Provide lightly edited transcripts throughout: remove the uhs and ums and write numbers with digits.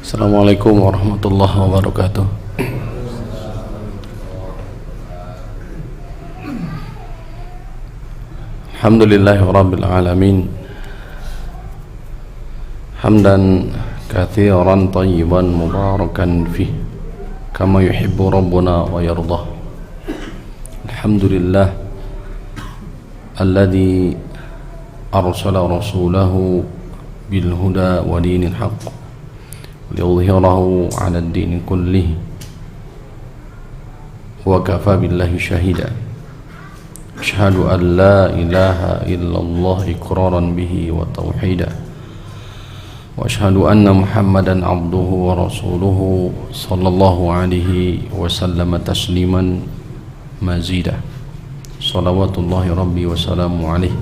Assalamualaikum warahmatullahi wabarakatuh. Alhamdulillahi rabbil alamin. Hamdan katsiran tayyiban mubarakan fih kama yuhibbu rabbuna wa yardah. Alhamdulillah alladzi arsala rasulahu bil huda wa dinil haqq liyudhhirahu 'ala ad-din kullih wa kafa billahi shahida. Asyhadu an la ilaha illallah iqraran bihi wa tauhida wa asyhadu anna Muhammadan abduhu wa rasuluhu sallallahu alaihi wa sallam tasliman mazida. Salawatullahi rabbi wa salamu alaihi.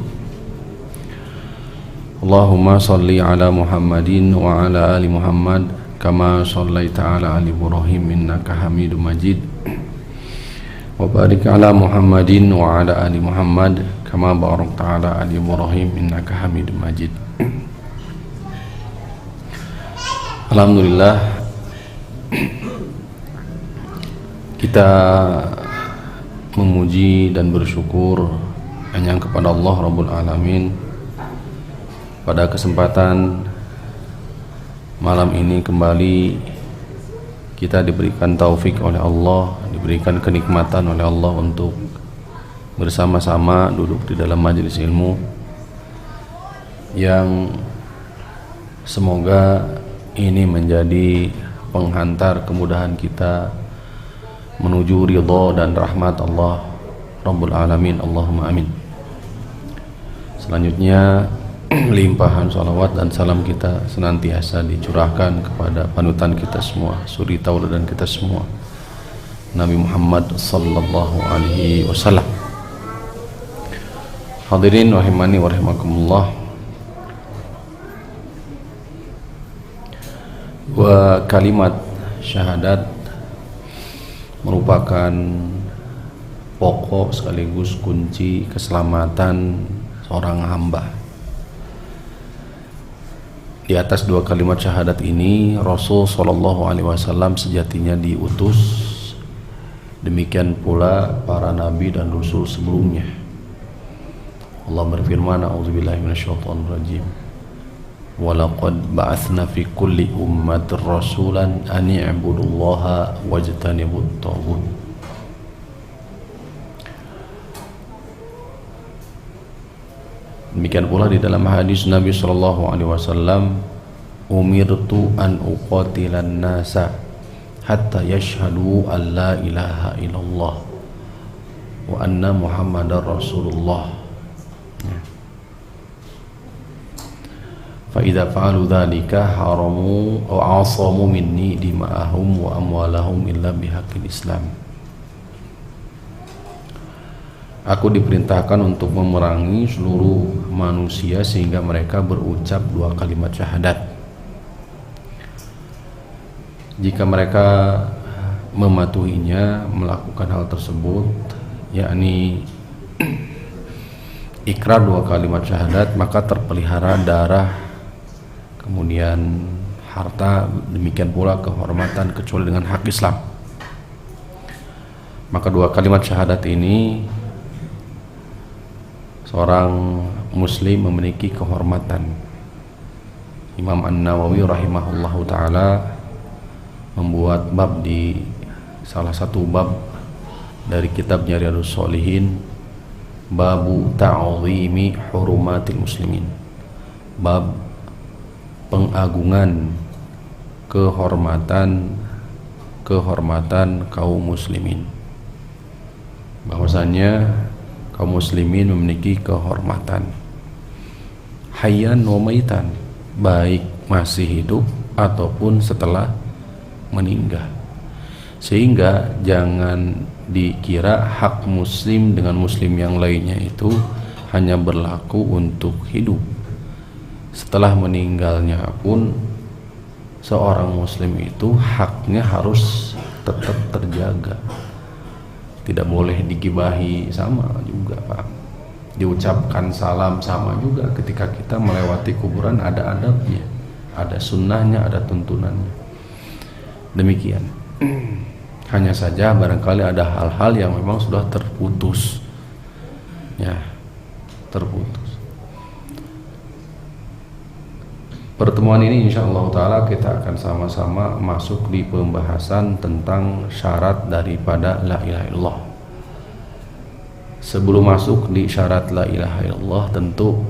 Allahumma salli ala Muhammadin wa ala ali Muhammad kama sallaita ala ali Ibrahim innaka Hamidum Majid. Wa barik ala Muhammadin wa ala ali Muhammad kama barakta ala ali Ibrahim innaka Hamidum Majid. Alhamdulillah, kita memuji dan bersyukur hanya kepada Allah Rabbul Alamin. Pada kesempatan malam ini kembali kita diberikan taufik oleh Allah, diberikan kenikmatan oleh Allah untuk bersama-sama duduk di dalam majelis ilmu yang semoga ini menjadi penghantar kemudahan kita menuju ridha dan rahmat Allah Rabbul Alamin. Allahumma amin. Selanjutnya limpahan salawat dan salam kita senantiasa dicurahkan kepada panutan kita semua, suri tauladan kita semua, Nabi Muhammad sallallahu alaihi wasallam. Hadirin rahimani wa rahimakumullah. Wa kalimat syahadat merupakan pokok sekaligus kunci keselamatan seorang hamba. Di atas dua kalimat syahadat ini Rasul sallallahu alaihi wasallam sejatinya diutus, demikian pula para nabi dan rasul sebelumnya. Allah berfirman, a'udzubillahi minasyaitonir rajim. Walaqad ba'atsna fi kulli ummatin rasulan an i'budullaha wajtanibut taghut. Demikian pula di dalam hadis Nabi sallallahu alaihi wasallam, umirtu an uqatilan nasa hatta yashhadu an la ilaha illallah wa anna Muhammadar Rasulullah. Fa idza fa'alu dzalika haramu aw asamu minni dima'ahum wa amwalahum illa bihaqqil Islam. Aku diperintahkan untuk memerangi seluruh manusia sehingga mereka berucap dua kalimat syahadat. Jika mereka mematuhinya, melakukan hal tersebut, yakni ikrar dua kalimat syahadat, maka terpelihara darah, kemudian harta, demikian pula kehormatan kecuali dengan hak Islam. Maka dua kalimat syahadat ini seorang muslim memiliki kehormatan. Imam An-Nawawi rahimahullahu ta'ala membuat bab di salah satu bab dari kitabnya Riyadhus Shalihin, babu ta'zimi hurumatil muslimin, bab pengagungan kehormatan kaum muslimin, bahwasanya kaum muslimin memiliki kehormatan hayyan wa maitan, baik masih hidup ataupun setelah meninggal. Sehingga jangan dikira hak muslim dengan muslim yang lainnya itu hanya berlaku untuk hidup. Setelah meninggalnya pun seorang muslim itu haknya harus tetap terjaga. Tidak boleh digibahi, sama juga Pak. Diucapkan salam sama juga, ketika kita melewati kuburan ada adabnya, ada sunnahnya, ada tuntunannya. Demikian. Hanya saja barangkali ada hal-hal yang memang sudah terputus, ya, terputus. Pertemuan ini insyaallah ta'ala kita akan sama-sama masuk di pembahasan tentang syarat daripada la ilaha illallah. Sebelum masuk di syarat la ilaha illallah, tentu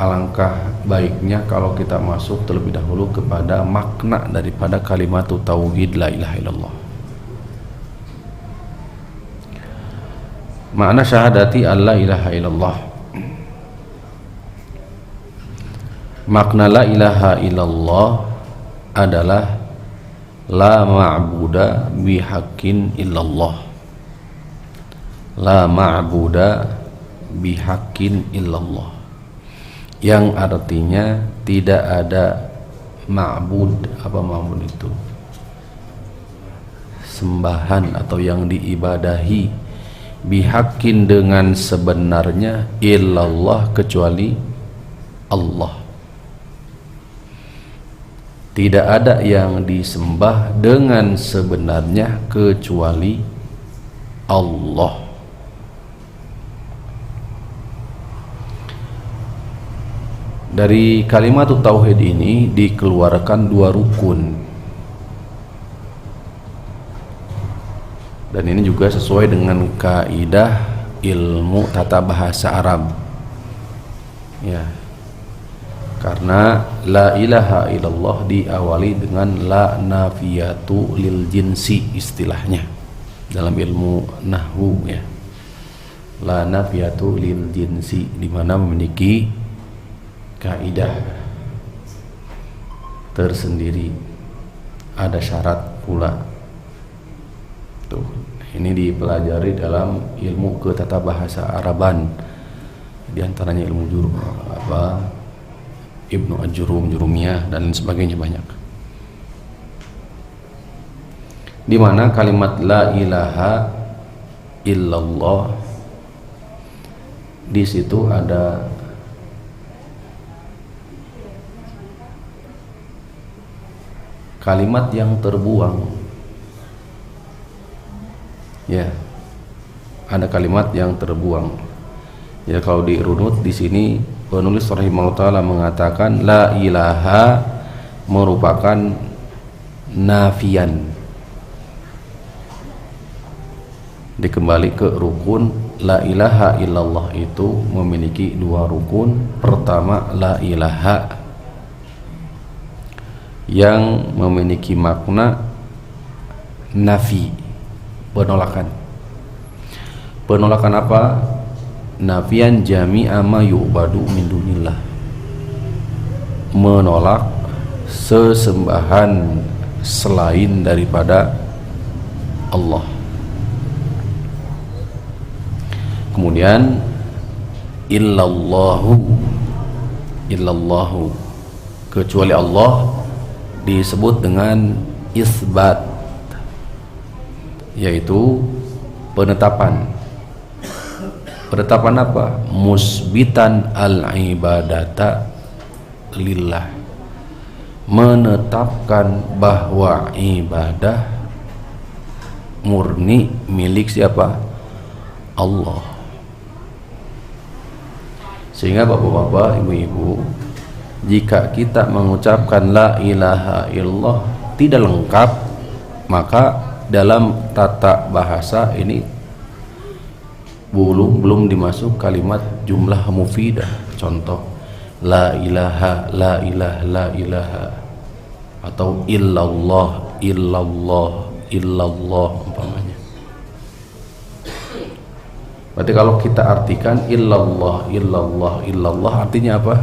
alangkah baiknya kalau kita masuk terlebih dahulu kepada makna daripada kalimat tauhid la ilaha illallah. Makna syahadati alla ilaha illallah. Makna la ilaha illallah adalah la ma'buda bihaqqin illallah. La ma'buda bihaqqin illallah, yang artinya tidak ada ma'bud. Apa ma'bud itu? Sembahan atau yang diibadahi, bihaqqin dengan sebenarnya, illallah kecuali Allah. Tidak ada yang disembah dengan sebenarnya kecuali Allah. Dari kalimat tauhid ini dikeluarkan dua rukun, dan ini juga sesuai dengan kaidah ilmu tata bahasa Arab, ya. Karena la ilaha illallah diawali dengan la nafiyatu lil jinsi, istilahnya dalam ilmu nahwu, ya. La nafiyatu lil jinsi, di mana memiliki kaidah tersendiri, ada syarat pula. Tuh, ini dipelajari dalam ilmu ketatabahasa Araban, di antaranya ilmu Ibnu Ajrum, Jurumiyah dan sebagainya, banyak. Di mana kalimat la ilaha illallah di situ ada kalimat yang terbuang, ya, ada kalimat yang terbuang. Ya, kalau dirunut di sini penulis rahimahullah taala mengatakan la ilaha merupakan nafian, dikembali ke rukun. La ilaha illallah itu memiliki dua rukun. Pertama, la ilaha yang memiliki makna nafi, penolakan. Penolakan apa? Nafian jami'a ma yu'badu min dunillah, menolak sesembahan selain daripada Allah. Kemudian illallahu, kecuali Allah disebut dengan isbat, yaitu penetapan. Penetapan apa? Musbitan al-ibadata lillah, menetapkan bahwa ibadah murni milik siapa? Allah. Sehingga bapak-bapak, ibu-ibu, jika kita mengucapkan la ilaha illallah tidak lengkap, maka dalam tata bahasa ini belum dimasuk kalimat jumlah mufidah. Contoh, la ilaha, la ilaha, la ilaha, atau illallah, illallah, illallah umpamanya. Berarti kalau kita artikan illallah, illallah, illallah, artinya apa?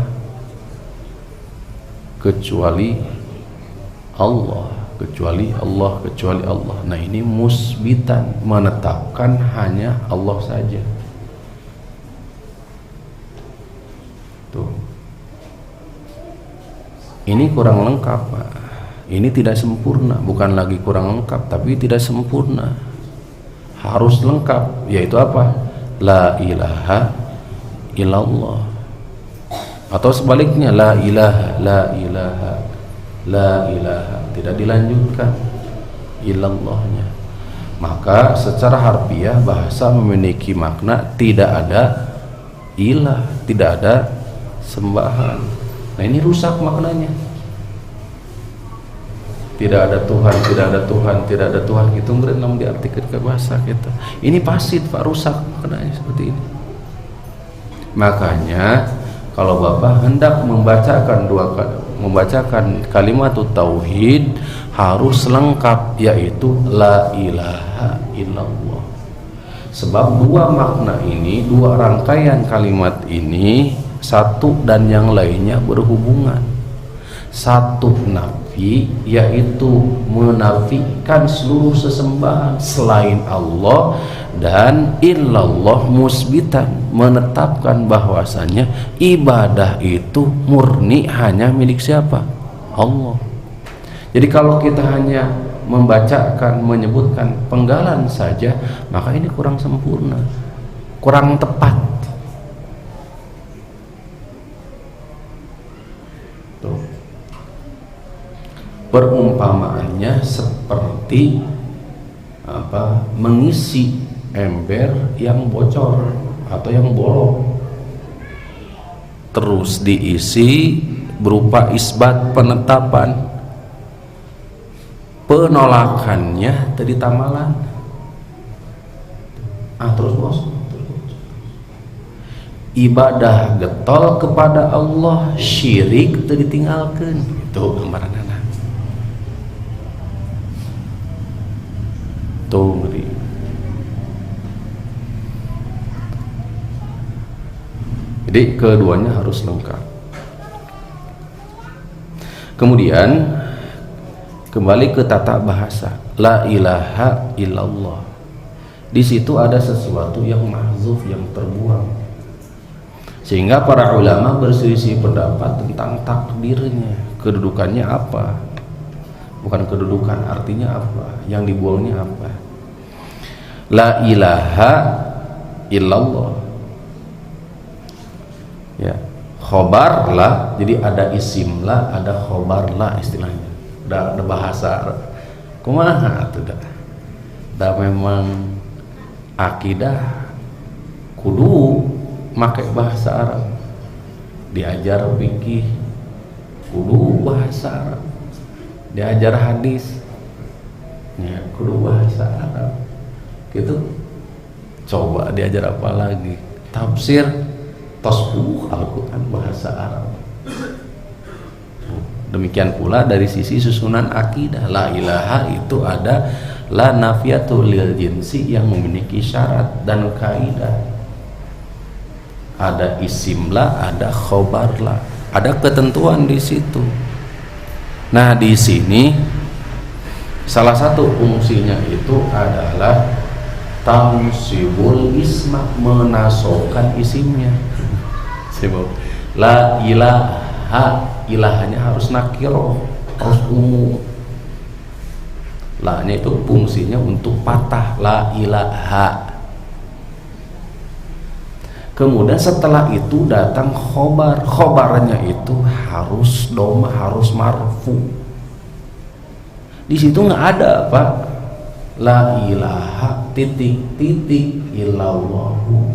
Kecuali Allah, kecuali Allah, kecuali Allah. Nah, ini musbitan, menetapkan hanya Allah saja. Tuh, ini kurang lengkap, Pak. Ini tidak sempurna. Bukan lagi kurang lengkap, tapi tidak sempurna. Harus lengkap, yaitu apa? La ilaha illallah. Atau sebaliknya, la ilaha, la ilaha, la ilaha, tidak dilanjutkan illallahnya. Maka secara harfiah bahasa memiliki makna tidak ada ilah, tidak ada sembahan. Nah ini rusak maknanya. Tidak ada Tuhan, tidak ada Tuhan, tidak ada Tuhan, itu nggak namun diartikan ke bahasa kita. Ini pasit Pak, rusak maknanya seperti ini. Makanya kalau Bapak hendak membacakan kalimat tauhid harus lengkap, yaitu la ilaha illallah. Sebab dua makna ini, dua rangkaian kalimat ini satu dan yang lainnya berhubungan. Satu nafi, yaitu menafikan seluruh sesembahan selain Allah, dan illallah musbitan, menetapkan bahwasanya ibadah itu murni hanya milik siapa? Allah. Jadi kalau kita hanya membacakan, menyebutkan penggalan saja, maka ini kurang sempurna, kurang tepat. Tuh. Perumpamaannya seperti mengisi ember yang bocor atau yang bolong, terus diisi berupa isbat, penetapan, penolakannya tadi tamalan, terus bos, ibadah getol kepada Allah, syirik tadi tinggalkan. Itu gambaran anak tuh ngeri. Jadi keduanya harus lengkap. Kemudian kembali ke tata bahasa, la ilaha illallah. Di situ ada sesuatu yang mahzuf, yang terbuang, sehingga para ulama berselisih pendapat tentang takdirnya, kedudukannya apa. Bukan kedudukan, artinya apa, yang dibuangnya apa. La ilaha illallah, ya, khobar lah, jadi ada isim lah, ada khobar lah istilahnya. Ada bahasa kumaha tuh dah memang akidah kudu make bahasa Arab, diajar fikih kudu bahasa Arab, diajar hadis ya kudu bahasa Arab gitu. Coba diajar apa lagi? Tafsir, tasbih Al-Quran bahasa Arab. Demikian pula dari sisi susunan akidah, la ilaha itu ada la nafiyatul lil jinsi yang memiliki syarat dan kaidah. Ada isim la, ada khobar la, ada ketentuan di situ. Nah di sini salah satu fungsinya itu adalah tansibul isma, menasokan isimnya. Sebab la ilaha, ilahnya harus nakiroh, harus umum. La-nya itu fungsinya untuk patah, la ilaha. Kemudian setelah itu datang khobar, khobarnya itu harus doma, harus marfu. Di situ nggak ada Pak, la ilaha titik titik illallahu.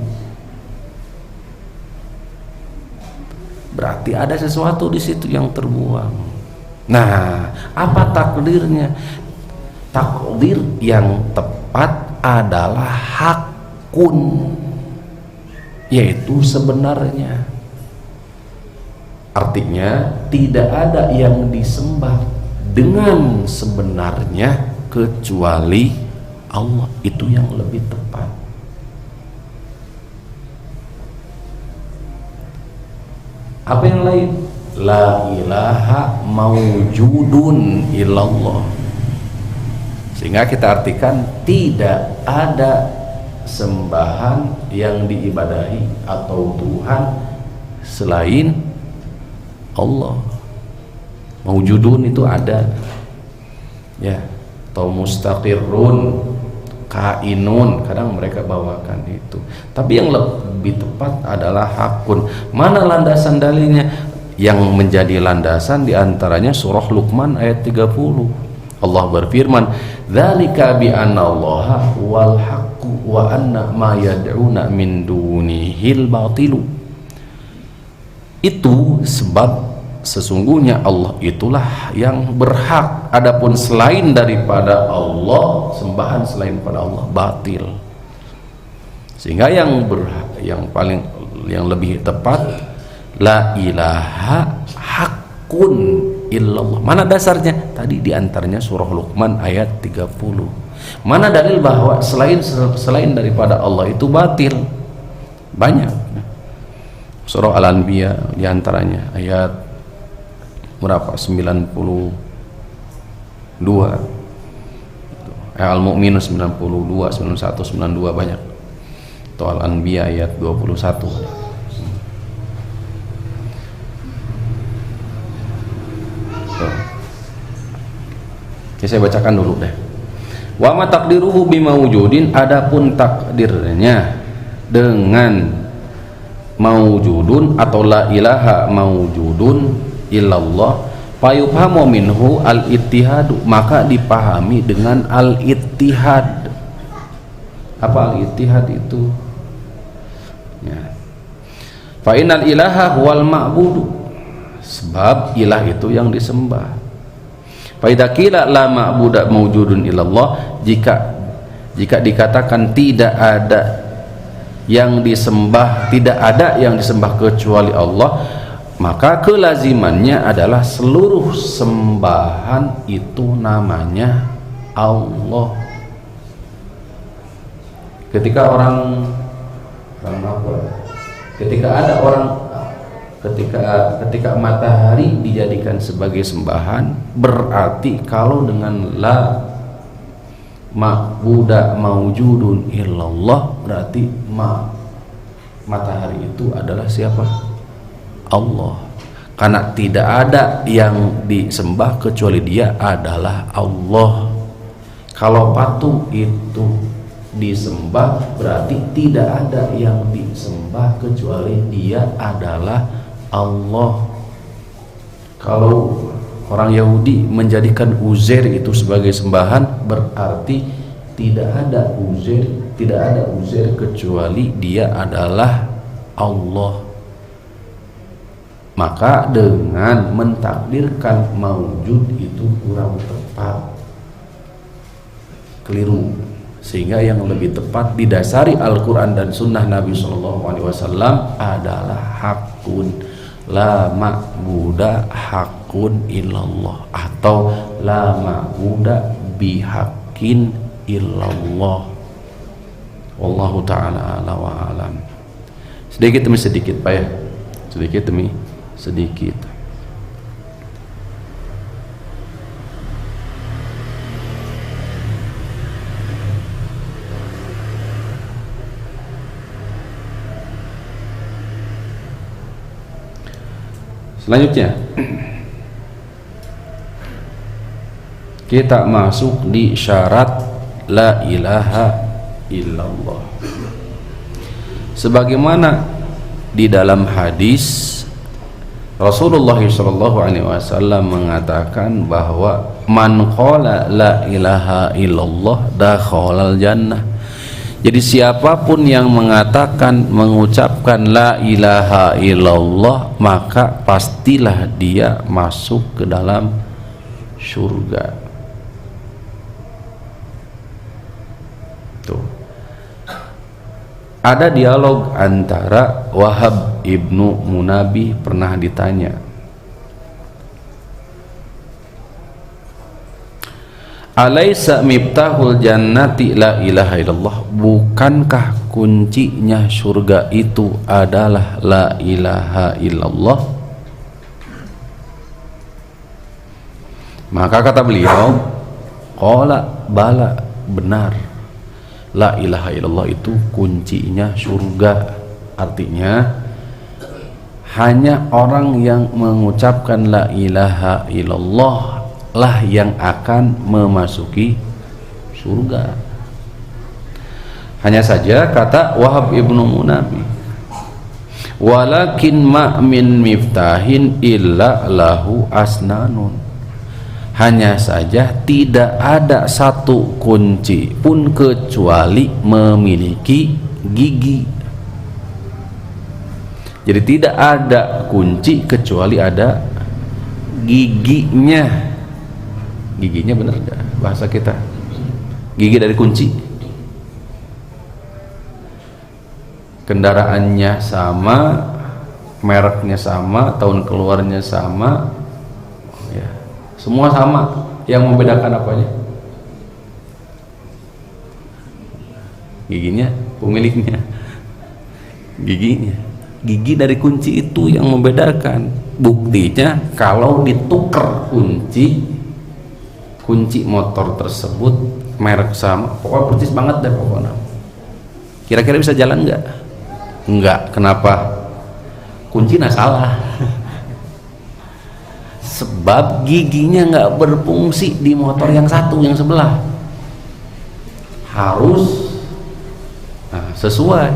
Berarti ada sesuatu di situ yang terbuang. Nah, apa takdirnya? Takdir yang tepat adalah hakun, yaitu sebenarnya. Artinya tidak ada yang disembah dengan sebenarnya kecuali Allah. Itu yang lebih tepat. Apa yang lain? La ilaha maujudun illallah. Sehingga kita artikan tidak ada sembahan yang diibadahi atau Tuhan selain Allah. Maujudun itu ada, ya, atau mustaqirrun, kainun, kadang mereka bawakan itu. Tapi yang lebih tepat adalah hakun. Mana landasan dalilnya? yang menjadi landasan diantaranya surah Luqman ayat 30. Allah berfirman, dzalika bi annallaha wal haqqu wa anna ma yad'una min dunihil batilu. Itu sebab sesungguhnya Allah itulah yang berhak, adapun selain daripada Allah, sembahan selain pada Allah batil. Sehingga yang lebih tepat, la ilaha haqqun illallah. Mana dasarnya? Tadi diantaranya surah Luqman ayat 30. Mana dalil bahwa selain daripada Allah itu batil? Banyak. Surah Al-Anbiya diantaranya ayat berapa? 92. Al-Mu'min 92, 91, 92 banyak. Itu Al-Anbiya ayat 21. Oke, saya bacakan dulu deh. Wa ma taqdiruhu bimawjudin, adapun takdirnya dengan mawjudun atau la ilaha mawjudun illallah, fayufhamu minhu al-ittihadu, maka dipahami dengan al-ittihad. Apa al-ittihad itu? Ya. Fa innal ilaha huwal ma'budu, sebab ilah itu yang disembah. Fa idza qila la ma'buda mawjudun illallah, jika dikatakan tidak ada yang disembah, tidak ada yang disembah kecuali Allah, maka kelazimannya adalah seluruh sembahan itu namanya Allah. Ketika ketika matahari dijadikan sebagai sembahan, berarti kalau dengan la ma'buda mawjudun illallah, berarti matahari itu adalah siapa? Allah. Karena tidak ada yang disembah kecuali Dia adalah Allah. Kalau patung itu disembah, berarti tidak ada yang disembah kecuali Dia adalah Allah. Kalau orang Yahudi menjadikan Uzair itu sebagai sembahan, berarti tidak ada Uzair kecuali Dia adalah Allah. Maka dengan mentakdirkan maujud itu kurang tepat, keliru. Sehingga yang lebih tepat didasari Al-Quran dan Sunnah Nabi SAW adalah hakun, la ma'buda hakun illallah, atau la ma'buda bihakin illallah. Wallahu ta'ala ala wa alam. Sedikit demi sedikit Pak ya, sedikit demi sedikit. Selanjutnya kita masuk di syarat la ilaha illallah. Sebagaimana di dalam hadis Rasulullah SAW mengatakan bahwa man qala la ilaha illallah dakhalal jannah. Jadi siapapun yang mengucapkan la ilaha illallah, maka pastilah dia masuk ke dalam surga. Tuh. Ada dialog antara Wahab ibnu Munabbih, pernah ditanya, alaisa miftahul jannati la ilaha illallah, bukankah kuncinya surga itu adalah la ilaha illallah? Maka kata beliau, qala bala, benar, la ilaha illallah itu kuncinya surga. Artinya hanya orang yang mengucapkan la ilaha illallah lah yang akan memasuki surga. Hanya saja kata Wahab ibnu Munabbih, walakin ma min miftahin illa lahu asnanun, hanya saja tidak ada satu kunci pun kecuali memiliki gigi. Jadi tidak ada kunci kecuali ada giginya. Giginya benar enggak bahasa kita? Gigi dari kunci. Kendaraannya sama, mereknya sama, tahun keluarnya sama, ya, semua sama. Yang membedakan apanya? Giginya, pemiliknya. Giginya. Gigi dari kunci itu yang membedakan. Buktinya kalau ditukar kunci motor tersebut merek sama, pokoknya persis banget deh pokoknya. Kira-kira bisa jalan nggak? Enggak. Kenapa? Kuncinya salah. Sebab giginya nggak berfungsi di motor yang satu, yang sebelah. Harus sesuai.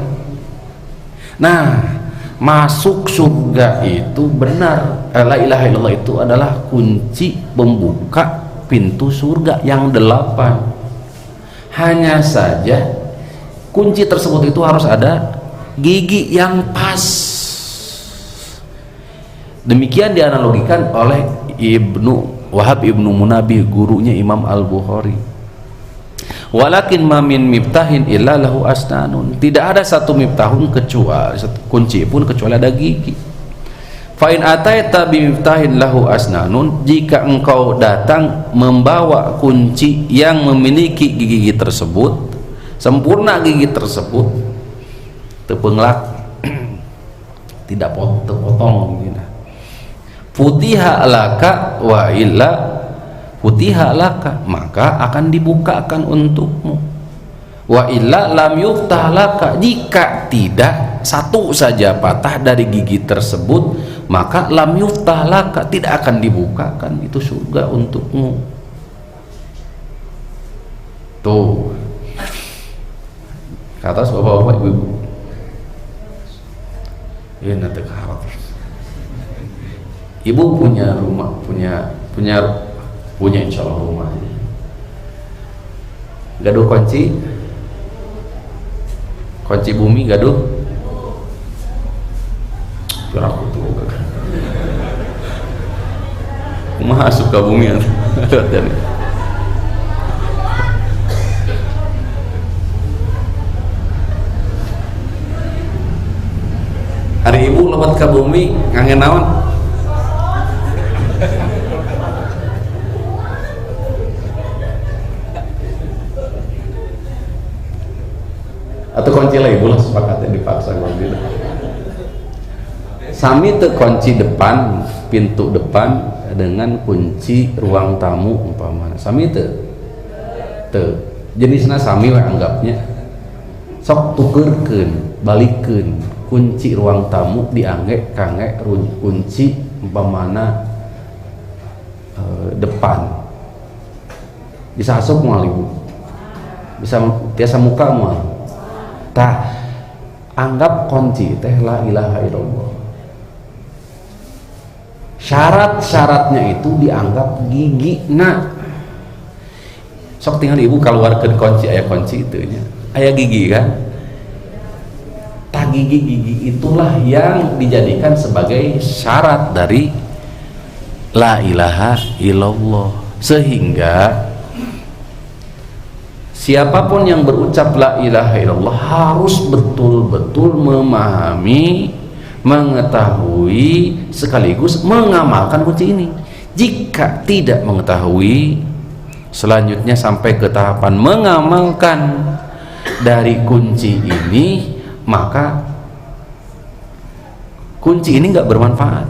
Nah, masuk surga itu benar, la ilaha illallah itu adalah kunci pembuka pintu surga yang 8. Hanya saja kunci tersebut itu harus ada gigi yang pas. Demikian dianalogikan oleh Ibnu Wahab Ibnu Munabih, gurunya Imam Al-Bukhari. Walakin ma min miftahin illa lahu asnanun, tidak ada satu miftahun kecuali kunci pun kecuali ada gigi. Fa in ataita bi miftahin lahu asnanun, jika engkau datang membawa kunci yang memiliki gigi tersebut, sempurna gigi tersebut, tepenglak tidak terpotong gitu. Futiha laka wa illa futiha laka, maka akan dibukakan untukmu. Wa illa lam yuftah laka, jika tidak satu saja patah dari gigi tersebut, maka lam yuftah laka, tidak akan dibukakan itu surga untukmu. Tuh kata bapak-bapak, ibu-ibu, ya nanti harap. Ibu punya rumah, punya insya Allah rumah, gaduh kunci bumi, gaduh aku tuh mah suka bumi ya. Hari ibu lewat ke bumi ngangen naon? Atau kunci lah ibu lah, sepakatnya dipaksa kunci. Sami teu kunci depan, pintu depan dengan kunci ruang tamu umpamana. Sami teu? Teu. Jenisna sami we anggapnya. Sok tukeurkeun, balikeun kunci ruang tamu diangge kangge kunci umpamana depan. Bisa asup moal ibu. Bisa tiasa muka moal. Tah, anggap kunci teh la ilaha illallah. Syarat-syaratnya itu dianggap gigi. Nah, sok tinggal ibu keluarkan kunci, aya kunci itu nya. Aya gigi kan? Tah, gigi-gigi itulah yang dijadikan sebagai syarat dari la ilaha illallah. Sehingga siapapun yang berucap la ilaha illallah harus betul-betul memahami, mengetahui, sekaligus mengamalkan kunci ini. Jika tidak mengetahui, selanjutnya sampai ke tahapan mengamalkan dari kunci ini, maka kunci ini nggak bermanfaat.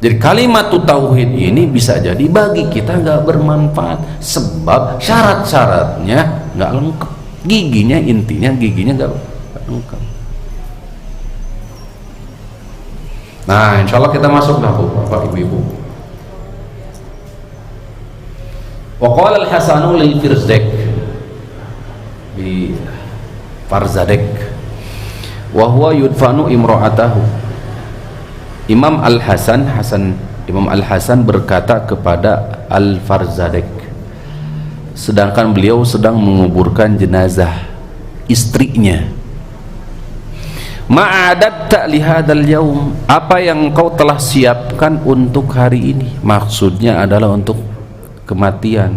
Jadi kalimat tauhid ini bisa jadi bagi kita nggak bermanfaat, sebab syarat-syaratnya nggak lengkap, intinya giginya nggak lengkap. Nah, insya Allah kita masuk lah Bapak Ibu-ibu. Wa qala al-Hasanu lil Firzak bi Farzadek wa huwa yudfanu imra'atahu, Imam Al-Hasan berkata kepada Al-Farzadek, sedangkan beliau sedang menguburkan jenazah istrinya, ma'adatta lihadal yaum, apa yang kau telah siapkan untuk hari ini? Maksudnya adalah untuk kematian,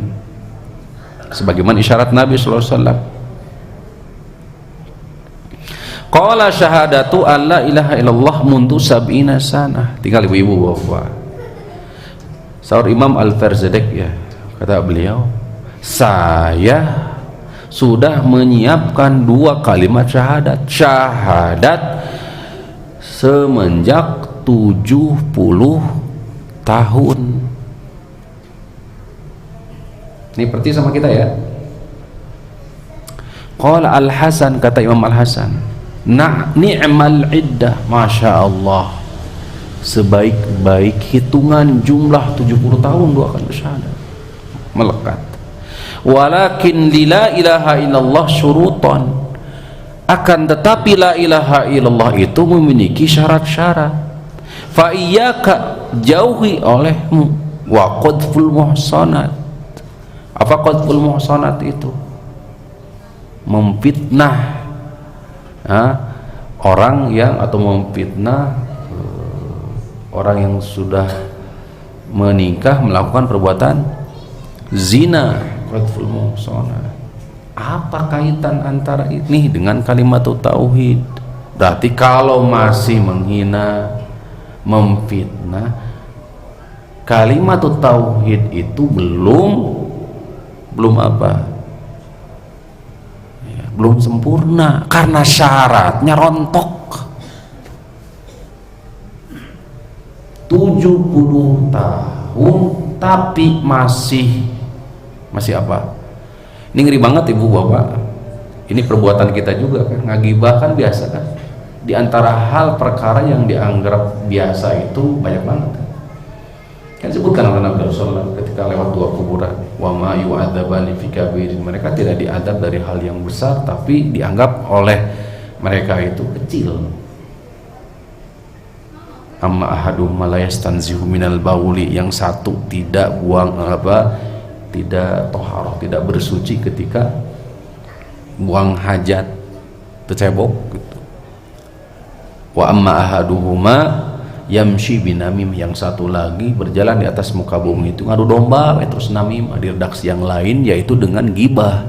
sebagaimana isyarat Nabi SAW. Qala syahadatu alla ilaha illallah mundu sab'ina sana. Tinggal ibu-ibu bapak. Sahur Imam Al-Farzadek, ya, kata beliau, saya sudah menyiapkan 2 kalimat syahadat semenjak 70 tahun. Ini perti sama kita, ya. Qala Al-Hasan, kata Imam Al-Hasan, ni'mal iddah, masya Allah, sebaik-baik hitungan jumlah 70 tahun 2 kalimat syahadat, melekat. Walakin la ilaha illallah syurutan, akan tetapi la ilaha illallah itu memiliki syarat-syarat. Fa iyyaka, jauhi olehmu, wa qadful muhsanat. Apa qadful muhsanat itu? Memfitnah orang yang, atau memfitnah orang yang sudah menikah melakukan perbuatan zina. Qadful muhsanat. Apa kaitan antara ini dengan kalimat tauhid? Berarti kalau masih menghina, memfitnah, kalimat tauhid itu belum apa? Ya, belum sempurna, karena syaratnya rontok. 70 tahun tapi masih apa? Ini ngeri banget ibu bapak. Ini perbuatan kita juga kan, ngagibah kan biasa kan. Di antara hal perkara yang dianggap biasa itu banyak banget. Kan sebutkan oleh Nabi SAW ketika lewat 2 kuburan, wa ma yu'adzabani fi kabirin, mereka tidak diadab dari hal yang besar, tapi dianggap oleh mereka itu kecil. Amma ahadum la yastanzihu minal bauli, yang satu tidak buang tidak toharoh, tidak bersuci ketika buang hajat, tercebok gitu. Wa amma ahaduhuma yamshi binamim, yang satu lagi berjalan di atas muka bumi itu ngadu domba, terus namim di redaksi yang lain yaitu dengan gibah.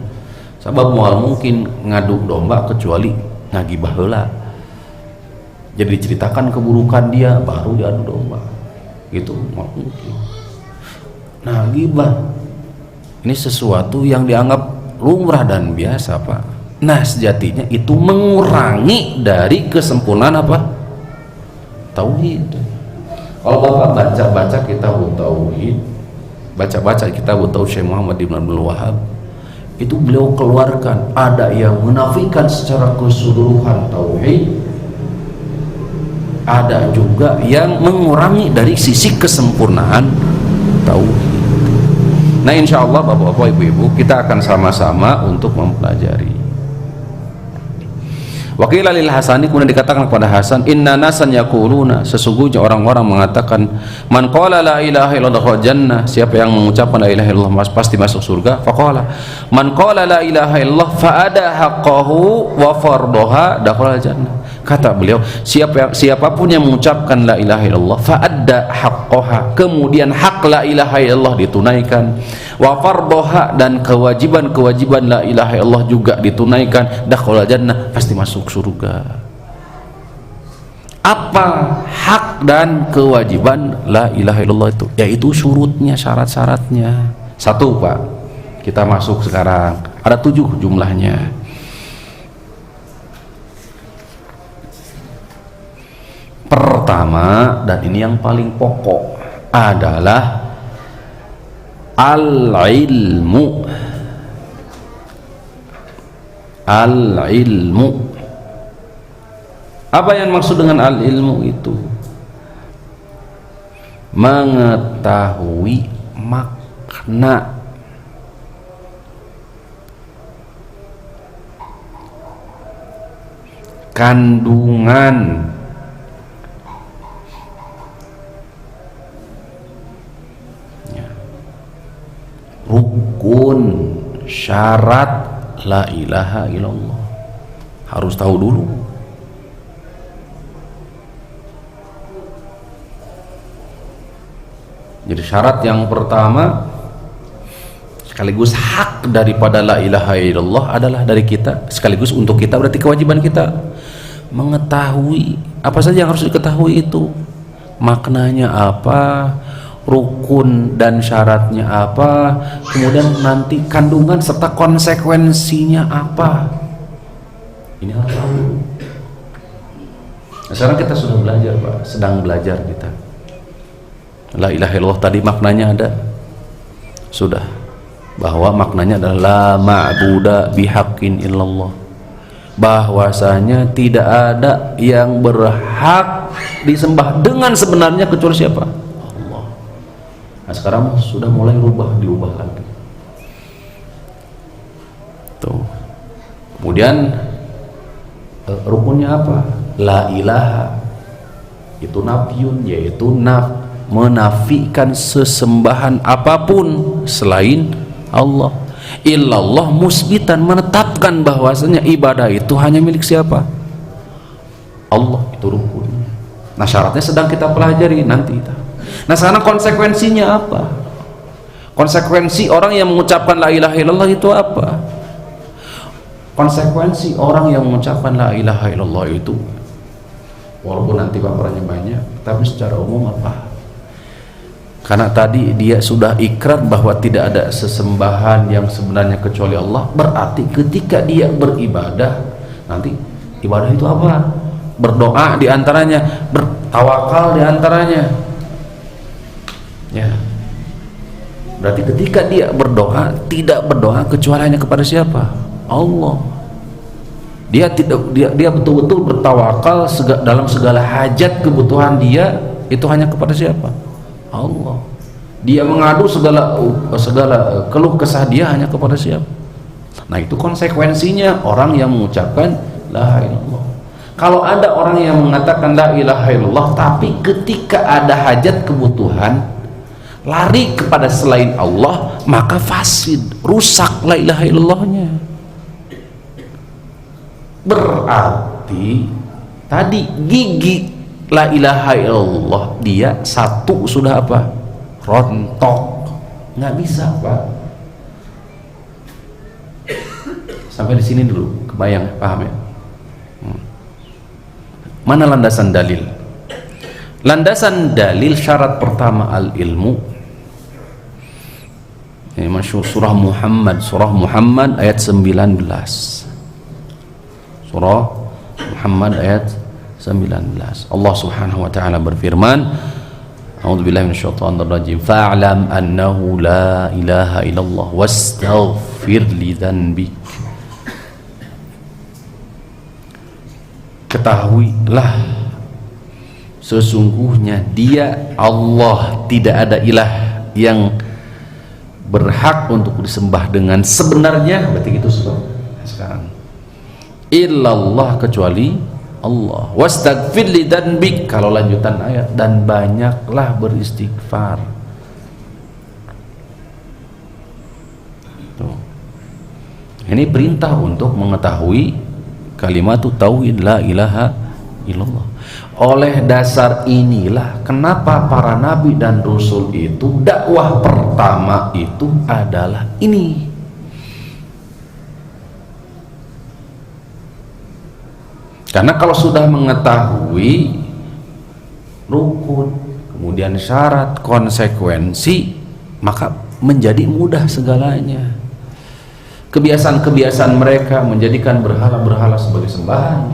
Sebab mual mungkin ngadu domba kecuali ngagibah heula. Jadi diceritakan keburukan dia baru diadu domba. Gitu mual mungkin. Nah, gibah ini sesuatu yang dianggap lumrah dan biasa, Pak. Nah, sejatinya itu mengurangi dari kesempurnaan apa? Tauhid. Kalau Bapak baca-baca kitab Tauhid, baca-baca kitab Tauhid Syekh Muhammad Ibn Abdul Wahab, itu beliau keluarkan ada yang menafikan secara keseluruhan Tauhid, ada juga yang mengurangi dari sisi kesempurnaan Tauhid. Nah, insya Allah bapak-bapak, ibu-ibu, kita akan sama-sama untuk mempelajari. Wakil lil Hasani, kemudian dikatakan kepada Hasan, inna nasan yaquluna, sesungguhnya orang-orang mengatakan, man qala la ilaha illallah jannah, siapa yang mengucapkan la ilaha illallah pasti masuk surga. Faqala man qala la ilaha illallah fa ada haqqahu wa fardaha dakhala jannah. Kata beliau, siapapun yang mengucapkan la ilaha illallah fa adda haqqaha, kemudian hak la ilaha illallah ditunaikan, wa fardhaha, dan kewajiban la ilaha illallah juga ditunaikan, dakhala jannah, pasti masuk surga. Apa hak dan kewajiban la ilaha illallah itu? Yaitu syurutnya, syarat-syaratnya. 1, Pak, kita masuk sekarang, ada 7 jumlahnya. Pertama, dan ini yang paling pokok, adalah al-ilmu. Al-ilmu. Apa yang maksud dengan al-ilmu itu? Mengetahui makna. Kandungan rukun syarat la ilaha illallah. Harus tahu dulu. Jadi syarat yang pertama sekaligus hak daripada la ilaha illallah adalah dari kita, sekaligus untuk kita, berarti kewajiban kita mengetahui apa saja yang harus diketahui itu, maknanya apa, rukun dan syaratnya apa, kemudian nanti kandungan serta konsekuensinya apa. Ini harus tahu. Nah, sekarang kita sudah belajar, Pak, sedang belajar kita. La ilaha illallah tadi maknanya ada, sudah, bahwa maknanya adalah la ma'buda bihaqqin illallah, bahwasanya tidak ada yang berhak disembah dengan sebenarnya kecuali siapa? Allah. Nah sekarang sudah mulai diubah lagi tuh. Kemudian rukunnya apa? La ilaha itu nafyun, yaitu menafikan sesembahan apapun selain Allah. Illallah musbitan, menetapkan bahwasanya ibadah itu hanya milik siapa? Allah. Itu rukunnya. Nah syaratnya sedang kita pelajari nanti. Nah sekarang konsekuensinya apa? Konsekuensi orang yang mengucapkan la ilaha illallah itu apa? Konsekuensi orang yang mengucapkan la ilaha illallah itu, walaupun nanti baperannya banyak, tapi secara umum apa? Karena tadi dia sudah ikrar bahwa tidak ada sesembahan yang sebenarnya kecuali Allah, berarti ketika dia beribadah, nanti ibadah itu apa? Berdoa diantaranya, bertawakal diantaranya, ya. Berarti ketika dia berdoa, tidak berdoa kecuali hanya kepada siapa? Allah. Dia betul-betul bertawakal dalam segala hajat kebutuhan dia itu hanya kepada siapa? Allah. Dia mengadu segala keluh kesah dia hanya kepada siapa? Nah itu konsekuensinya orang yang mengucapkan la ilaha illallah. Kalau ada orang yang mengatakan la ilaha illallah tapi ketika ada hajat kebutuhan lari kepada selain Allah, maka fasid, rusak la ilaha illallahnya. Berarti tadi gigi la ilaha illallah dia satu sudah apa? Rontok, nggak bisa, Pak. Sampai di sini dulu, kebayang, paham ya? Mana landasan dalil? Landasan dalil syarat pertama al-ilmu. Ini masyhur surah Muhammad ayat 19. Surah Muhammad ayat 19. Allah Subhanahu wa taala berfirman, A'udzubillahi minasyaitonir rajim. Fa'lam annahu la ilaha illallah wastaghfir li dzanbik. Ketahuilah sesungguhnya dia Allah, tidak ada ilah yang berhak untuk disembah dengan sebenarnya, berarti gitu sekarang. Illallah, kecuali Allah. Wastaghfir li dzanbik, kalau lanjutan ayat, dan banyaklah beristighfar. Tuh. Ini perintah untuk mengetahui kalimat tauhid la ilaha illallah. Oleh dasar inilah kenapa para nabi dan rasul itu dakwah pertama itu adalah ini. Karena kalau sudah mengetahui rukun, kemudian syarat, konsekuensi, maka menjadi mudah segalanya. Kebiasaan-kebiasaan mereka menjadikan berhala-berhala sebagai sembahan,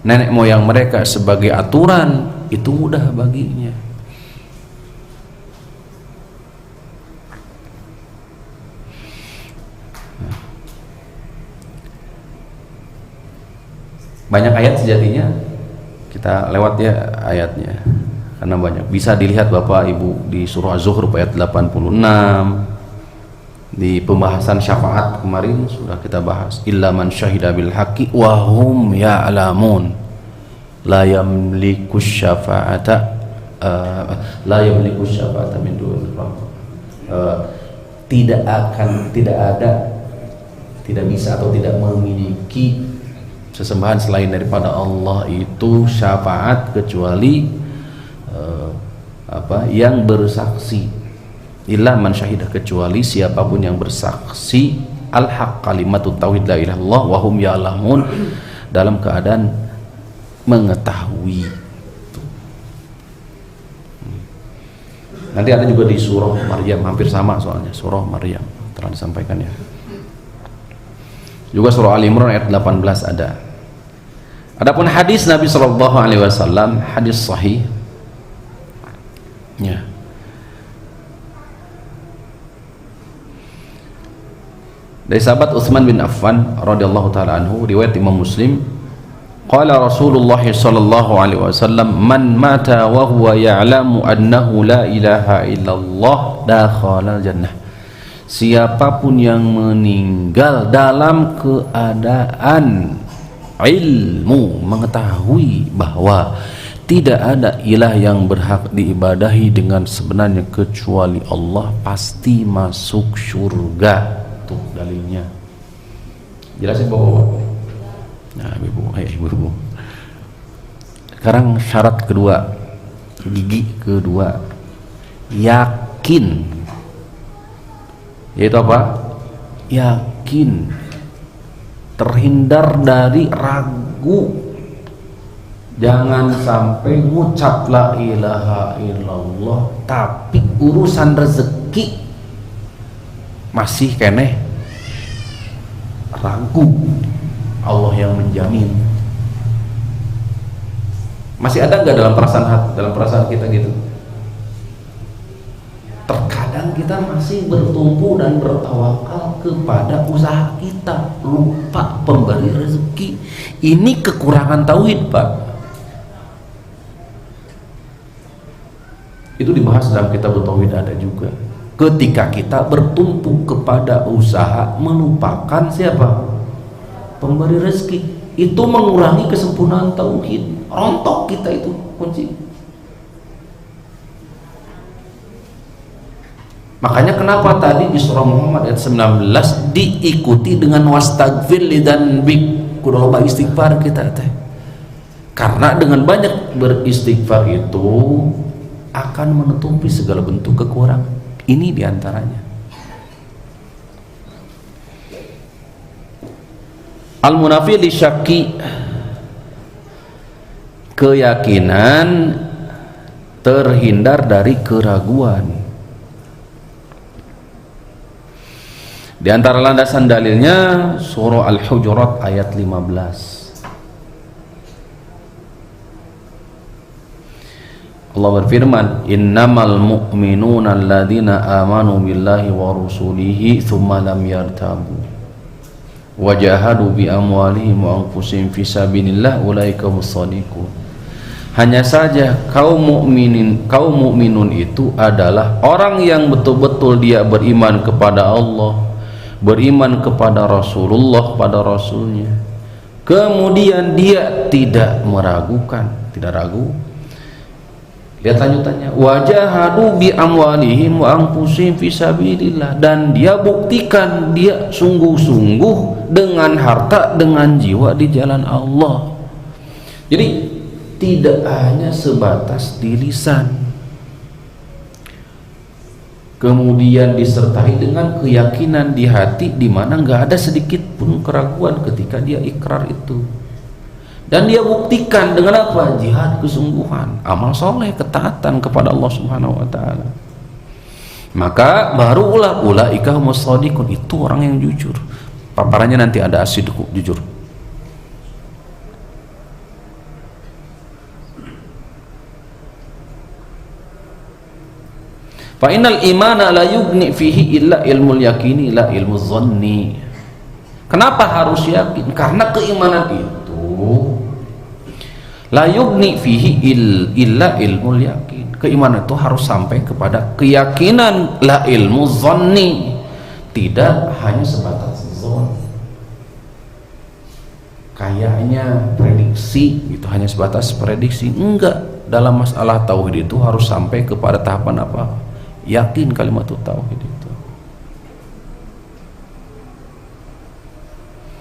nenek moyang mereka sebagai aturan, itu mudah baginya. Banyak ayat sejatinya, kita lewat ya ayatnya karena banyak. Bisa dilihat Bapak Ibu di surah Az-Zukhruf ayat 86. Di pembahasan syafaat kemarin sudah kita bahas, illa man syahida bil haqqi wa hum ya'lamun la yamliku syafa'ata min dunillah tidak ada, tidak bisa atau tidak memiliki sesembahan selain daripada Allah itu syafaat kecuali yang bersaksi, illa man syahidah, kecuali siapapun yang bersaksi al-haq kalimatut tauhid la ilaha illallah wa hum ya'lamun, dalam keadaan mengetahui. Nanti ada juga di surah Maryam, hampir sama soalnya, surah Maryam telah disampaikan ya. Juga surah Al-Imran ayat 18 ada. Adapun hadis Nabi sallallahu alaihi wasallam, hadis sahih ya, dari sahabat Utsman bin Affan radhiyallahu taala anhu, riwayat Imam Muslim, qala Rasulullah sallallahu alaihi wasallam, man mata wa huwa ya'lamu annahu la ilaha illallah dakhala jannah. Siapapun yang meninggal dalam keadaan ilmu, mengetahui bahwa tidak ada ilah yang berhak diibadahi dengan sebenarnya kecuali Allah, pasti masuk surga. Tuh dalilnya. Jelasin Bapak. Nah, ibu. Sekarang syarat kedua, gigi kedua, yakin. Yaitu apa? Yakin, terhindar dari ragu. Jangan sampai ngucap la ilaha illallah tapi urusan rezeki masih keneh ragu. Allah yang menjamin. Masih ada nggak dalam perasaan kita gitu? Terkadang kita masih bertumpu dan bertawakal kepada usaha kita, lupa pemberi rezeki. Ini kekurangan tauhid, Pak. Itu dibahas dalam kitab tauhid ada juga. Ketika kita bertumpu kepada usaha, melupakan siapa? Pemberi rezeki. Itu mengurangi kesempurnaan tauhid. Rontok kita itu kunci. Makanya kenapa tadi di surah Muhammad ayat 19 diikuti dengan wastagfir lidzanbik, kudu loba istighfar kita teh. Karena dengan banyak beristighfar itu akan menutupi segala bentuk kekurangan. Ini diantaranya. Al-munafi li syakki, keyakinan terhindar dari keraguan. Di antara landasan dalilnya surah Al-Hujurat ayat 15. Allah berfirman, innamal mu'minuna alladzina amanu billahi wa rusulihi thumma lam yartabu wa jahadu bi amwalihim wa anfusihim fi sabilillah ulaika humus-shadiqun. Hanya saja kaum mukminun itu adalah orang yang betul-betul dia beriman kepada Allah, beriman kepada Rasulullah, pada Rasulnya, kemudian dia tidak meragukan, tidak ragu. Lihat lanjutannya, wajahadu bi amwalihim wa anfusihim fi sabilillah, dan dia buktikan dia sungguh-sungguh dengan harta, dengan jiwa di jalan Allah. Jadi tidak hanya sebatas di lisan, kemudian disertai dengan keyakinan di hati, di mana nggak ada sedikit pun keraguan ketika dia ikrar itu, dan dia buktikan dengan apa? Jihad, kesungguhan, amal soleh, ketaatan kepada Allah Subhanahu Wa Taala. Maka barulah ulaika humus shadiqun, itu orang yang jujur. Paparannya nanti ada asidku, jujur. Fa innal imana la yugni fihi illa ilmul yakini la ilmuz zanni. Kenapa harus yakin? Karena keimanan itu la yugni fihi illa ilmul yakin. Keimanan itu harus sampai kepada keyakinan, la ilmuz zanni. Tidak hanya sebatas zon. Kayaknya prediksi itu hanya sebatas prediksi. Enggak, dalam masalah tauhid itu harus sampai kepada tahapan apa? Yakin kalimat tauhid itu.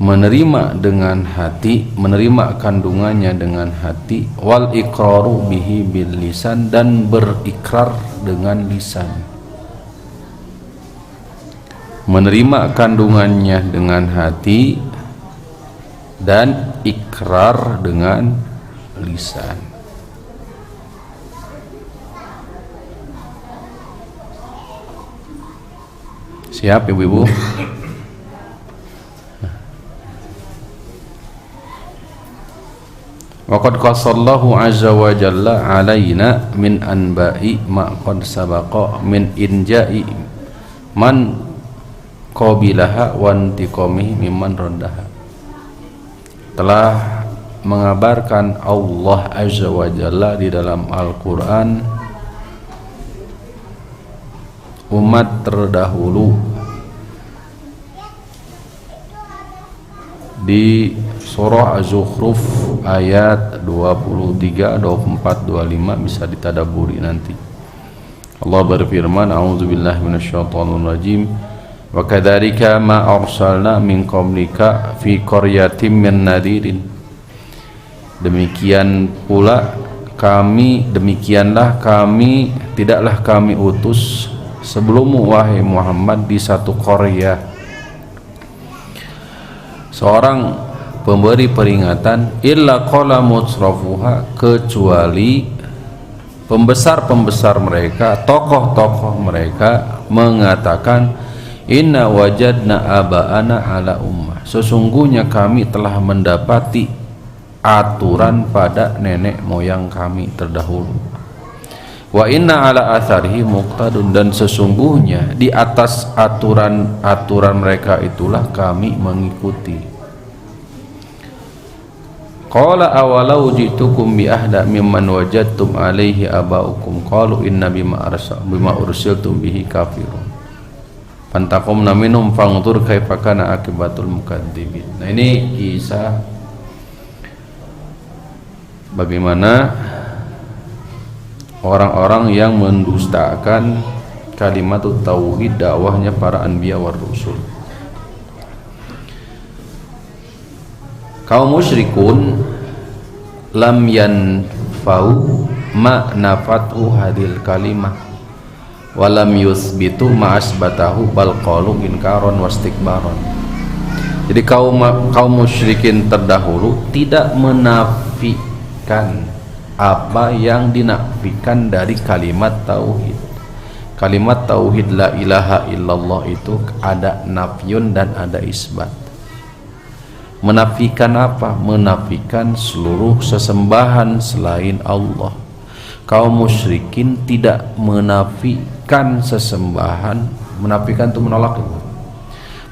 menerima dengan hati, menerima kandungannya dengan hati, wal iqraru bihi bil lisan, dan berikrar dengan lisan. Menerima kandungannya dengan hati dan ikrar dengan lisan. Siap ibu-ibu? Waqad qasallahu azza wa jalla alaina min anba'i ma qad sabaqa min inja'i man qabilaha wa intiqamihi mimman raddaha. Telah mengabarkan Allah azza wa jalla di dalam Al-Qur'an umat terdahulu di surah Az-Zukhruf ayat 23, 24, 25 bisa ditadaburi nanti. Allah berfirman, a'udzubillahi minasyaitonir rajim, wa kadzalika ma arsalna min qablika fi qaryatin min nadirin. Demikianlah kami tidaklah kami utus sebelummu wahai Muhammad di satu qaryah seorang pemberi peringatan, illa qala mutrafuha, kecuali pembesar-pembesar mereka, tokoh-tokoh mereka mengatakan, inna wajadna aba'ana ala ummah, sesungguhnya kami telah mendapati aturan pada nenek moyang kami terdahulu. Wa inna ala atharihi muqtadun, dan sesungguhnya di atas aturan mereka itulah kami mengikuti. Qala awalau ji'tukum bi ahda mimman wajadtum alaihi abaukum qalu inna bima ursiltum bihi kafirun fantaqumna minhum fanzur kaifa kana akibatul mukadzibin. Nah, ini kisah bagaimana orang-orang yang mendustakan kalimat tauhid, dakwahnya para anbiya war rusul. Kaum musyrikun lam yanfa'u ma nafatu hadil kalimah wa lam yusbitu ma asbatahu bal qalu inkaron wastikbaron. Jadi kaum musyrikin terdahulu tidak menafikan apa yang dinafikan dari kalimat tauhid. Kalimat tauhid la ilaha illallah itu ada nafyun dan ada isbat. Menafikan apa? Menafikan seluruh sesembahan selain Allah. Kaum musyrikin tidak menafikan sesembahan. Menafikan itu menolak.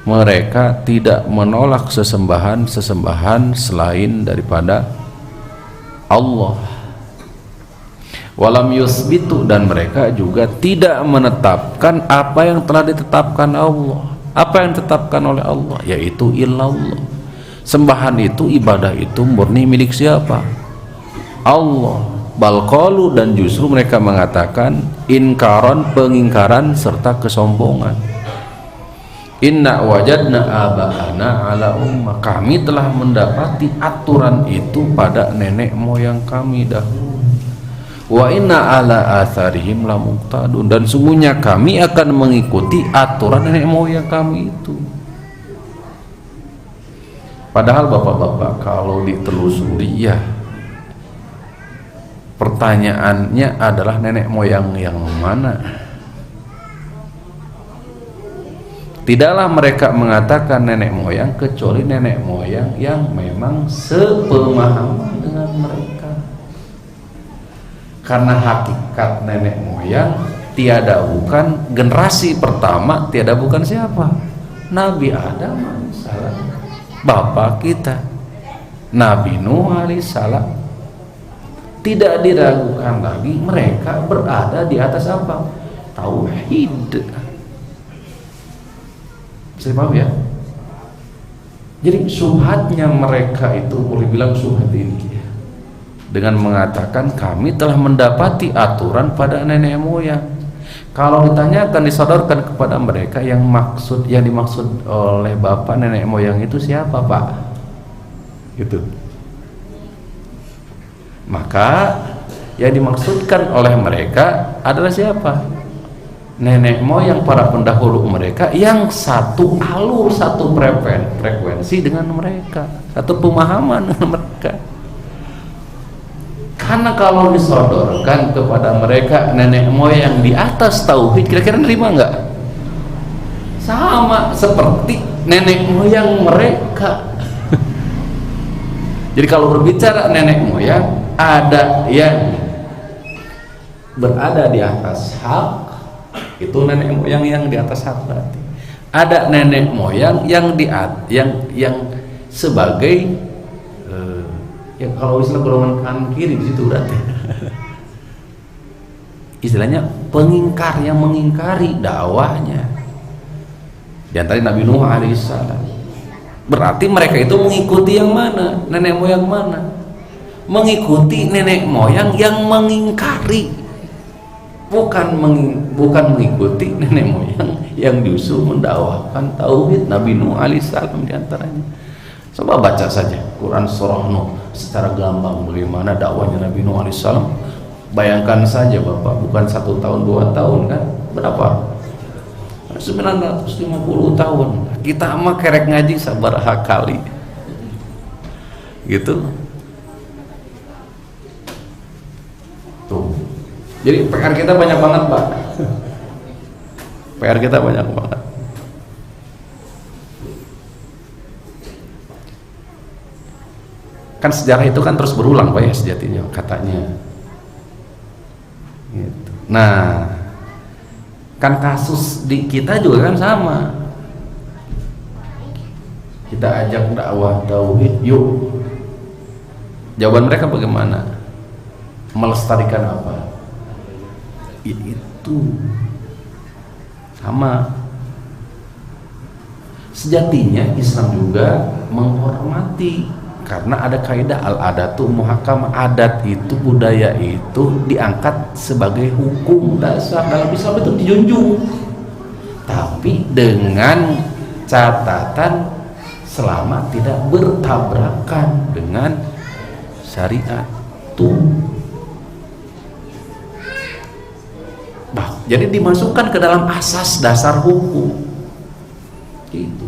Mereka tidak menolak sesembahan selain daripada Allah. Walam yusbitu, dan mereka juga tidak menetapkan apa yang telah ditetapkan Allah. Apa yang ditetapkan oleh Allah, yaitu illallah. Sembahan itu, ibadah itu murni milik siapa? Allah. Balqalu, dan justru mereka mengatakan inkaron, pengingkaran serta kesombongan. Inna wajadna aba'ana ala ummah, kami telah mendapati aturan itu pada nenek moyang kami dahulu. Wa inna ala atharihim lamuqtadun, dan sungguhnya kami akan mengikuti aturan nenek moyang kami itu. Padahal bapak-bapak kalau ditelusuri, ya pertanyaannya adalah nenek moyang yang mana? Tidaklah mereka mengatakan nenek moyang kecuali nenek moyang yang memang sepemahaman dengan mereka. Karena hakikat nenek moyang tiada bukan generasi pertama, tiada bukan siapa? Nabi Adam alaihissalam, bapak kita. Nabi Nuh alaihissalam. Tidak diragukan lagi, mereka berada di atas apa? Tauhid. Saya paham ya? Jadi subhatnya mereka itu, boleh bilang subhat ini, dengan mengatakan kami telah mendapati aturan pada nenek moyang. Kalau ditanyakan, disodorkan kepada mereka, yang dimaksud oleh bapak nenek moyang itu siapa, Pak? Gitu. Maka yang dimaksudkan oleh mereka adalah siapa? Nenek moyang para pendahulu mereka yang satu alur, satu frekuensi dengan mereka, satu pemahaman dengan mereka. Karena kalau disodorkan kepada mereka nenek moyang di atas tauhid, kira-kira nerima nggak? Sama seperti nenek moyang mereka. Jadi kalau berbicara nenek moyang, ada yang berada di atas hak, itu nenek moyang yang di atas hak berarti. Ada nenek moyang yang sebagai ya kalau istilah golongan kanan kiri di situ berarti istilahnya pengingkar, yang mengingkari dakwahnya. Di antara Nabi Nuh alaihissalam. Berarti mereka itu mengikuti yang mana? Nenek moyang mana? Mengikuti nenek moyang yang mengingkari, bukan mengikuti nenek moyang yang justru mendakwahkan tauhid. Nabi Nuh alaihissalam di antaranya. Coba baca saja Quran surah Nuh secara gamblang bagaimana dakwahnya Nabi Nuh alaihissalam. Bayangkan saja Bapak, bukan 1 tahun 2 tahun kan? Berapa? 950 tahun. Kita mah kerek ngaji sabaraha kali. Gitu. Tuh. Jadi PR kita banyak banget, Pak. PR kita banyak banget. Kan sejarah itu kan terus berulang, Pak, ya, sejatinya katanya gitu. Nah, kan kasus di kita juga kan sama. Kita ajak dakwah tauhid, yuk. Jawaban mereka bagaimana? Melestarikan apa? Ya, itu sama. Sejatinya Islam juga menghormati, karena ada kaidah al-adatu muhakam, adat itu, budaya itu diangkat sebagai hukum dasar dalam Islam, itu dijunjung, tapi dengan catatan selama tidak bertabrakan dengan syariat tuh. Jadi dimasukkan ke dalam asas dasar hukum gitu.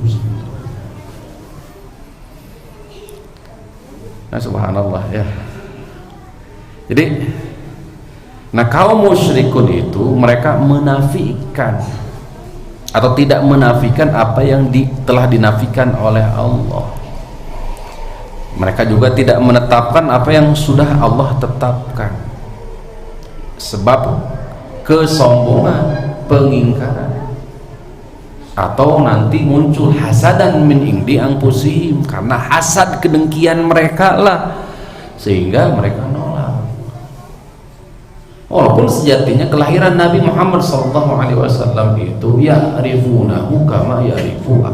Nah, subhanallah ya. Jadi, nah kaum musyrikun itu mereka menafikan atau tidak menafikan apa yang telah dinafikan oleh Allah. Mereka juga tidak menetapkan apa yang sudah Allah tetapkan. Sebab kesombongan, pengingkaran, atau nanti muncul hasadan min indi anfusihim, karena hasad, kedengkian mereka lah sehingga mereka nolak. Walaupun sejatinya kelahiran Nabi Muhammad SAW itu ya'rifunahu kama ya'rifu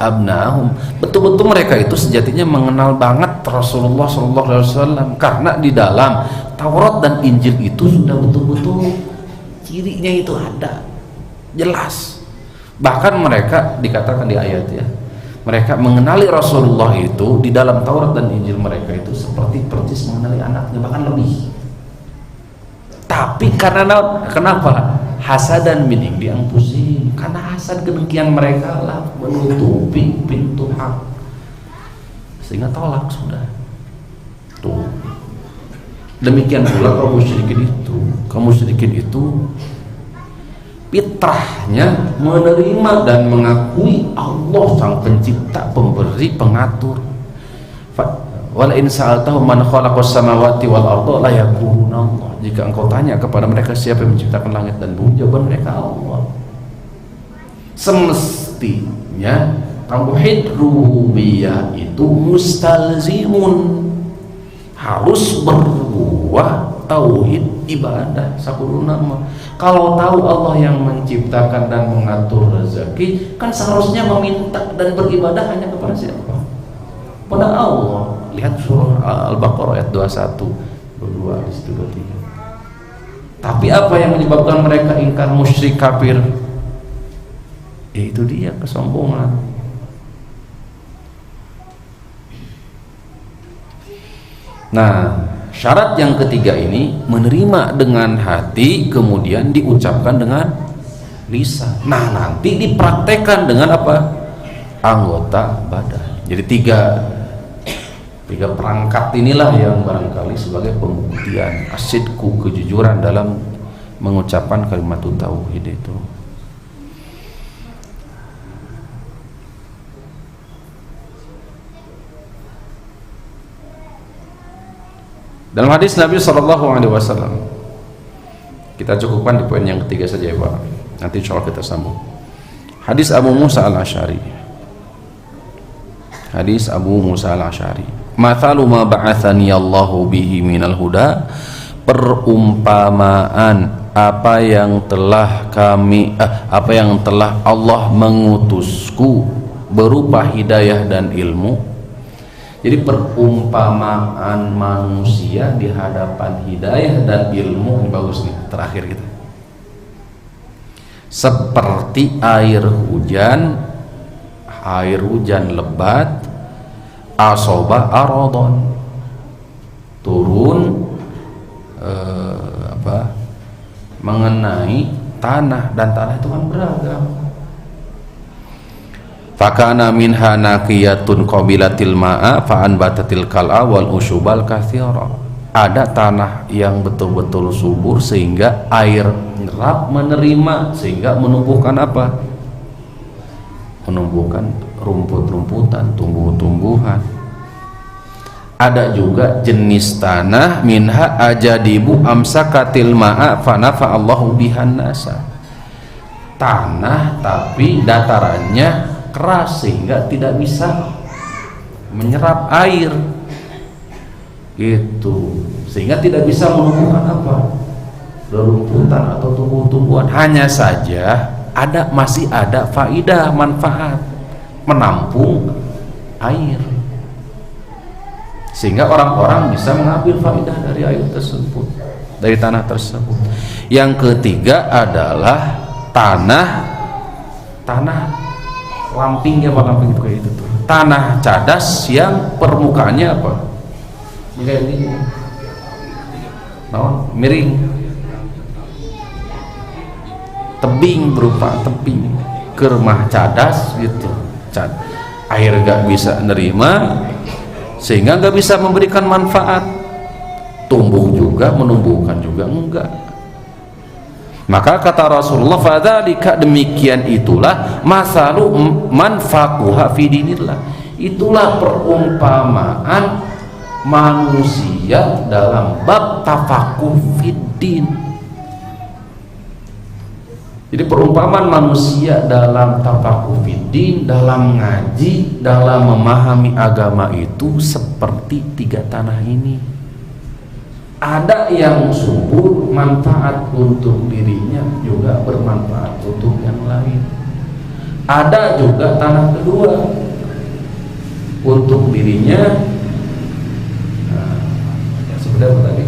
abnahum, betul-betul mereka itu sejatinya mengenal banget Rasulullah SAW, karena di dalam Taurat dan Injil itu sudah betul-betul cirinya itu ada jelas. Bahkan mereka dikatakan di ayat ya, mereka mengenali Rasulullah itu di dalam Taurat dan Injil mereka itu seperti persis mengenali anaknya, bahkan lebih. Tapi karena kenapa? Hasadan min indi anfusihim, karena hasad, kedengkian mereka lah menutupi pintu hak sehingga tolak sudah. Tuh. Demikian pula kaum musyrikin itu fitrahnya menerima dan mengakui Allah sang pencipta, pemberi, pengatur. Wala in sa'altahum man khalaqas samawati wal arda la yaquluna Allah. Jika engkau tanya kepada mereka siapa yang menciptakan langit dan bumi, jawaban mereka Allah. Semestinya tauhid rububiyah itu mustalzimun, harus berbuah tauhid ibadah sakulu nama. Kalau tahu Allah yang menciptakan dan mengatur rezeki, kan seharusnya meminta dan beribadah hanya kepada siapa? Pada Allah. Lihat surah Al-Baqarah ayat 21, 22, 23. Tapi apa yang menyebabkan mereka ingkar, musyrik, kafir? Itu dia kesombongan. Nah, syarat yang ketiga ini menerima dengan hati, kemudian diucapkan dengan lisan. Nah, nanti dipraktekkan dengan apa? Anggota badan. Jadi tiga perangkat inilah yang barangkali sebagai pembuktian asidku, kejujuran dalam mengucapkan kalimat tauhid itu. Dalam hadis Nabi SAW, kita cukupkan di poin yang ketiga saja ya Pak, nanti insya Allah kita sambung. Hadis Abu Musa al-Asy'ari, hadis Abu Musa al-Asy'ari, mathalu ma ba'athani Allahu bihi minal huda, perumpamaan apa yang telah Allah mengutusku berupa hidayah dan ilmu. Jadi perumpamaan manusia di hadapan hidayah dan ilmu, ini bagus nih terakhir kita, seperti air hujan lebat, asoba arodon, turun mengenai tanah, dan tanah itu kan beragam. Fakana minha naqiyatun qabilatil ma'a fa'anbatatil kal'a wal usyubal katsira. Ada tanah yang betul-betul subur sehingga air menyerap, menerima, sehingga menumbuhkan apa? Menumbuhkan rumput-rumputan, tumbuh-tumbuhan. Ada juga jenis tanah minha ajadibu amsakatil ma'a fanafa Allahu bihan nasa. Tanah tapi datarannya keras sehingga tidak bisa menyerap air, gitu, sehingga tidak bisa menumbuhkan apa? Rumputan atau tumbuh-tumbuhan. Hanya saja masih ada faidah, manfaat, menampung air, sehingga orang-orang bisa mengambil faidah dari air tersebut, dari tanah tersebut. Yang ketiga adalah tanah lamping itu kayak itu tuh. Tanah cadas yang permukaannya apa? Miring. Tebing, berupa tebing. Kermah cadas gitu. Air gak bisa nerima sehingga gak bisa memberikan manfaat. Tumbuh juga, menumbuhkan juga enggak. Maka kata Rasulullah, fadzalika, demikian itulah masalu man faquha fi dinillah. Itulah perumpamaan manusia dalam bab tafaquh fid din. Jadi perumpamaan manusia dalam tafaquh fid din, dalam ngaji, dalam memahami agama itu seperti tiga tanah ini. Ada yang subur, manfaat untuk dirinya, juga bermanfaat untuk yang lain. Ada juga tanah kedua, untuk dirinya seperti apa tadi?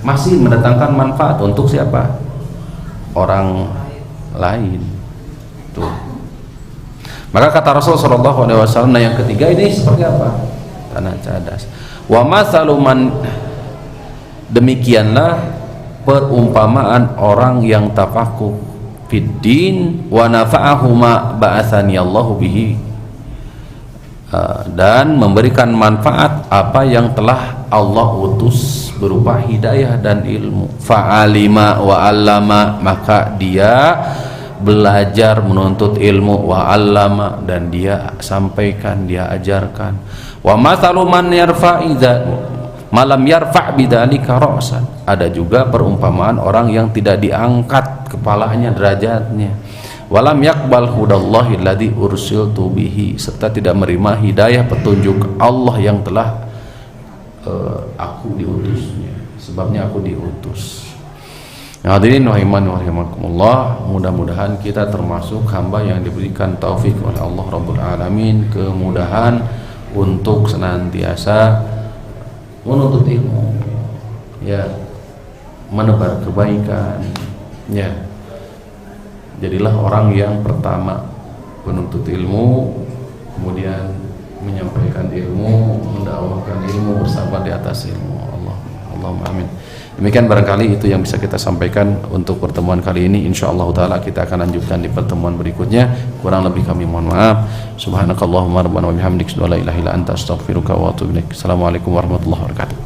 Masih mendatangkan manfaat untuk siapa? Orang lain. Tuh. Maka kata Rasulullah SAW, nah yang ketiga ini seperti apa? Tanah cadas. Wa masaluman, demikianlah perumpamaan orang yang tafaquh fid din wa nafa'ahu ma ba'atsani Allahu bihi, dan memberikan manfaat apa yang telah Allah utus berupa hidayah dan ilmu. Fa'alima wa 'allama, maka dia belajar menuntut ilmu, wa 'allama, dan dia sampaikan, dia ajarkan. Wa mathalu man malam yarfa' bidzalika ra'san, ada juga perumpamaan orang yang tidak diangkat kepalanya, derajatnya. Walam yaqbal hudallahi alladzi ursiltu bihi, serta tidak menerima hidayah petunjuk Allah yang telah aku diutusnya, sebabnya aku diutus. Hadirin rahiman wa rahimakumullah, mudah-mudahan kita termasuk hamba yang diberikan taufik oleh Allah Rabbul Alamin, kemudahan untuk senantiasa menuntut ilmu, ya, menebar kebaikan, ya. Jadilah orang yang pertama penuntut ilmu, kemudian menyampaikan ilmu, mendakwahkan ilmu, bersabar di atas ilmu. Allahumma amin. Demikian barangkali itu yang bisa kita sampaikan untuk pertemuan kali ini. Insyaallah taala kita akan lanjutkan di pertemuan berikutnya. Kurang lebih kami mohon maaf. Subhanakallahumma rabbana wa bihamdika la ilaha illa anta astaghfiruka wa atubu ilaik. Assalamualaikum warahmatullahi wabarakatuh.